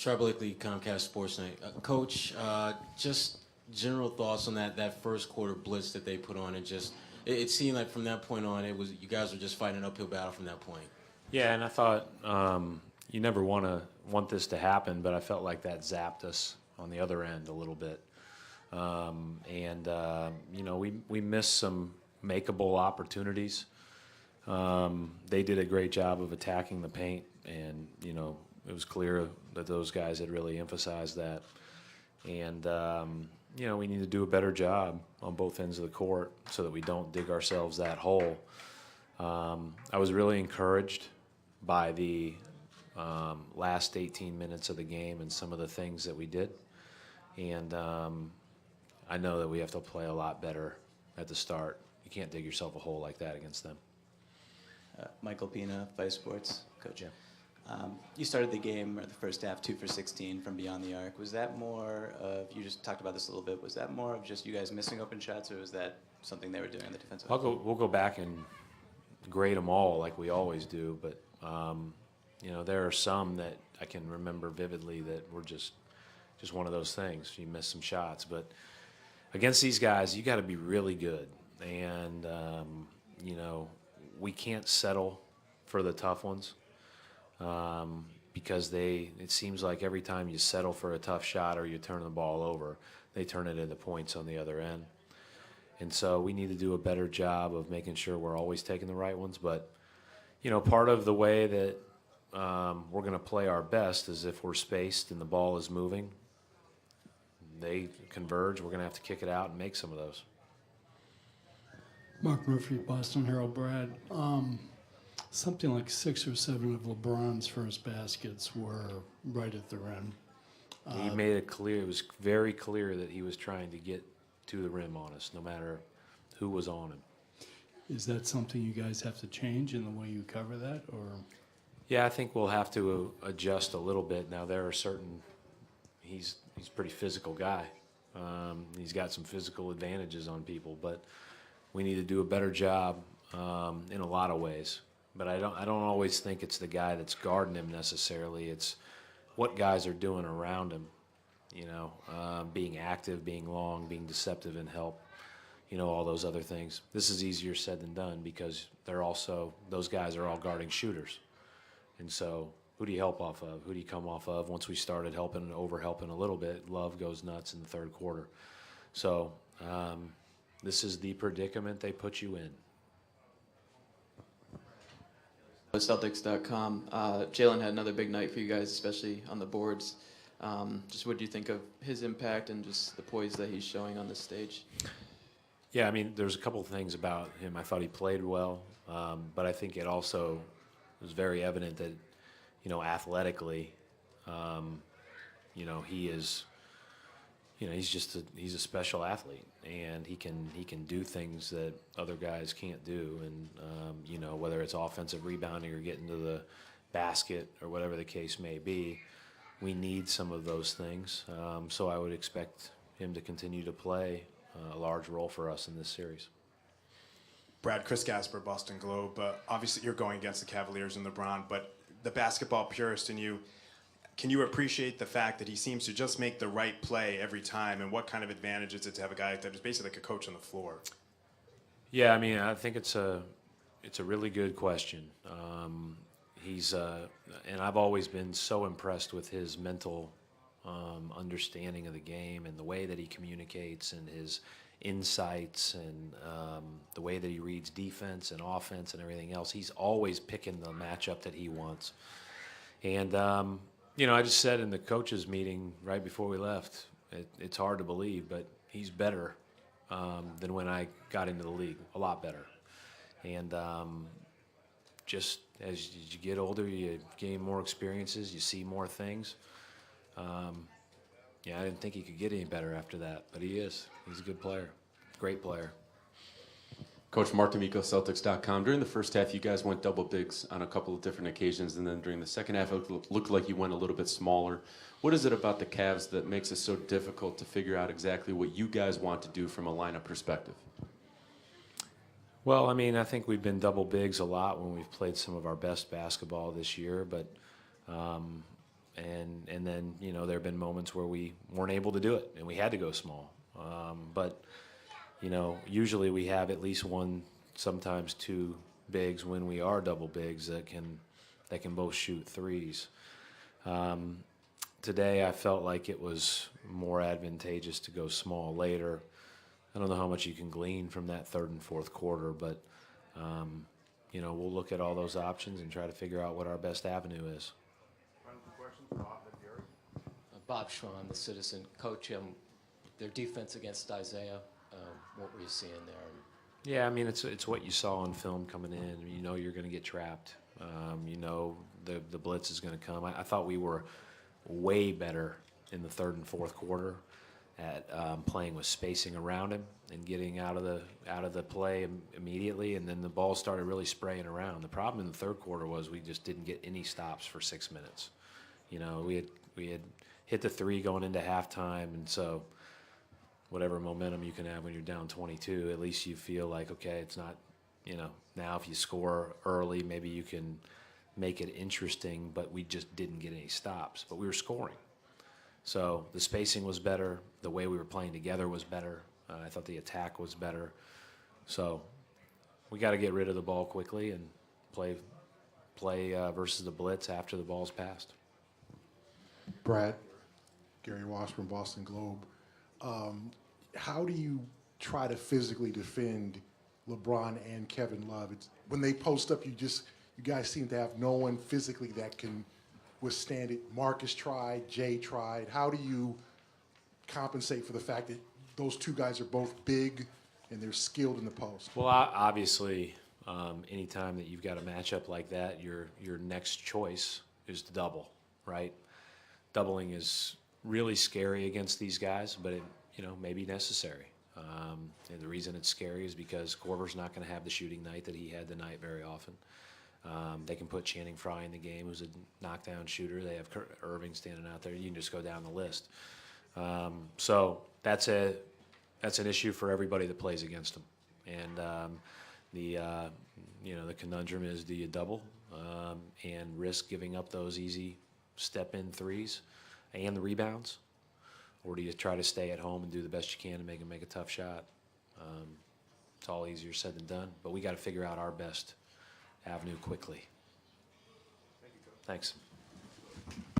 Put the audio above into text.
Sharp Blakely, Comcast Sports Night. Coach, just general thoughts on that first quarter blitz that they put on, and just it seemed like from that point on, you guys were just fighting an uphill battle from that point. Yeah, and I thought you never want this to happen, but I felt like that zapped us on the other end a little bit, we missed some makeable opportunities. They did a great job of attacking the paint, and it was clear that those guys had really emphasized that. And we need to do a better job on both ends of the court so that we don't dig ourselves that hole. I was really encouraged by the last 18 minutes of the game and some of the things that we did. And I know that we have to play a lot better at the start. You can't dig yourself a hole like that against them. Michael Pina, Vice Sports, Coach. Yeah. You started the game, or the first half, 2 for 16 from beyond the arc. Was that more of, you just talked about this a little bit, was that more of just you guys missing open shots, or was that something they were doing on the defensive end? We'll go back and grade them all like we always do, but there are some that I can remember vividly that were just one of those things. You miss some shots, but against these guys, you got to be really good, and we can't settle for the tough ones. Because it seems like every time you settle for a tough shot or you turn the ball over, they turn it into points on the other end. And so we need to do a better job of making sure we're always taking the right ones. But, part of the way that we're going to play our best is if we're spaced and the ball is moving, they converge, we're going to have to kick it out and make some of those. Mark Murphy, Boston Herald. Brad, something like 6 or 7 of LeBron's first baskets were right at the rim. He made it clear. It was very clear that he was trying to get to the rim on us, no matter who was on him. Is that something you guys have to change in the way you cover that, or? Yeah, I think we'll have to adjust a little bit. Now there are certain. He's a pretty physical guy. He's got some physical advantages on people, but we need to do a better job in a lot of ways. But I don't always think it's the guy that's guarding him necessarily. It's what guys are doing around him, being active, being long, being deceptive and help, all those other things. This is easier said than done because those guys are all guarding shooters. And so who do you help off of? Who do you come off of? Once we started over-helping a little bit, Love goes nuts in the third quarter. So this is the predicament they put you in. Celtics.com. Jalen had another big night for you guys, especially on the boards. Just what do you think of his impact and just the poise that he's showing on this stage? Yeah, there's a couple of things about him. I thought he played well, but I think it also was very evident that, athletically, he is, he's a special athlete, and he can do things that other guys can't do, and whether it's offensive rebounding or getting to the basket or whatever the case may be, we need some of those things. So I would expect him to continue to play a large role for us in this series. Brad, Chris Gasper, Boston Globe. Obviously, you're going against the Cavaliers and LeBron, but the basketball purist in you, can you appreciate the fact that he seems to just make the right play every time, and what kind of advantage is it to have a guy that is basically like a coach on the floor? Yeah, I think it's a really good question. And I've always been so impressed with his mental understanding of the game and the way that he communicates and his insights and the way that he reads defense and offense and everything else. He's always picking the matchup that he wants. And, I just said in the coaches meeting right before we left, it's hard to believe, but he's better than when I got into the league, a lot better. And just as you get older, you gain more experiences, you see more things. I didn't think he could get any better after that, but he is. He's a good player, great player. Coach Mark D'Amico, Celtics.com. During the first half, you guys went double bigs on a couple of different occasions, and then during the second half, it looked like you went a little bit smaller. What is it about the Cavs that makes it so difficult to figure out exactly what you guys want to do from a lineup perspective? Well, I think we've been double bigs a lot when we've played some of our best basketball this year, but And then, you know, there have been moments where we weren't able to do it, and we had to go small. But, you know, usually we have at least one, sometimes two bigs when we are double bigs that can both shoot threes. Today I felt like it was more advantageous to go small later. I don't know how much you can glean from that third and fourth quarter, but, you know, we'll look at all those options and try to figure out what our best avenue is. Bob Schwan, the Citizen. Coach, their defense against Isaiah, what were you seeing there? Yeah, I mean, it's what you saw on film coming in. You know you're going to get trapped. You know the blitz is going to come. I thought we were way better in the third and fourth quarter at playing with spacing around him and getting out of the play immediately, and then the ball started really spraying around. The problem in the third quarter was we just didn't get any stops for 6 minutes. You know, we had hit the three going into halftime, and so whatever momentum you can have when you're down 22, at least you feel like, okay, it's not, you know, now if you score early, maybe you can make it interesting, but we just didn't get any stops, but we were scoring. So the spacing was better, the way we were playing together was better, I thought the attack was better. So we got to get rid of the ball quickly and play versus the blitz after the ball's passed. Brad, Gary Walsh from Boston Globe. How do you try to physically defend LeBron and Kevin Love? When they post up, you guys seem to have no one physically that can withstand it. Marcus tried, Jay tried. How do you compensate for the fact that those two guys are both big and they're skilled in the post? Well, obviously, anytime that you've got a matchup like that, your next choice is to double, right? Doubling is really scary against these guys, but it, you know, may be necessary. And the reason it's scary is because Korver's not going to have the shooting night that he had tonight very often. They can put Channing Frye in the game, who's a knockdown shooter. They have Irving standing out there. You can just go down the list. So that's an issue for everybody that plays against them. And you know, the conundrum is, do you double and risk giving up those easy step-in threes and the rebounds, or do you try to stay at home and do the best you can to make a tough shot? It's all easier said than done, but we got to figure out our best avenue quickly. Thanks.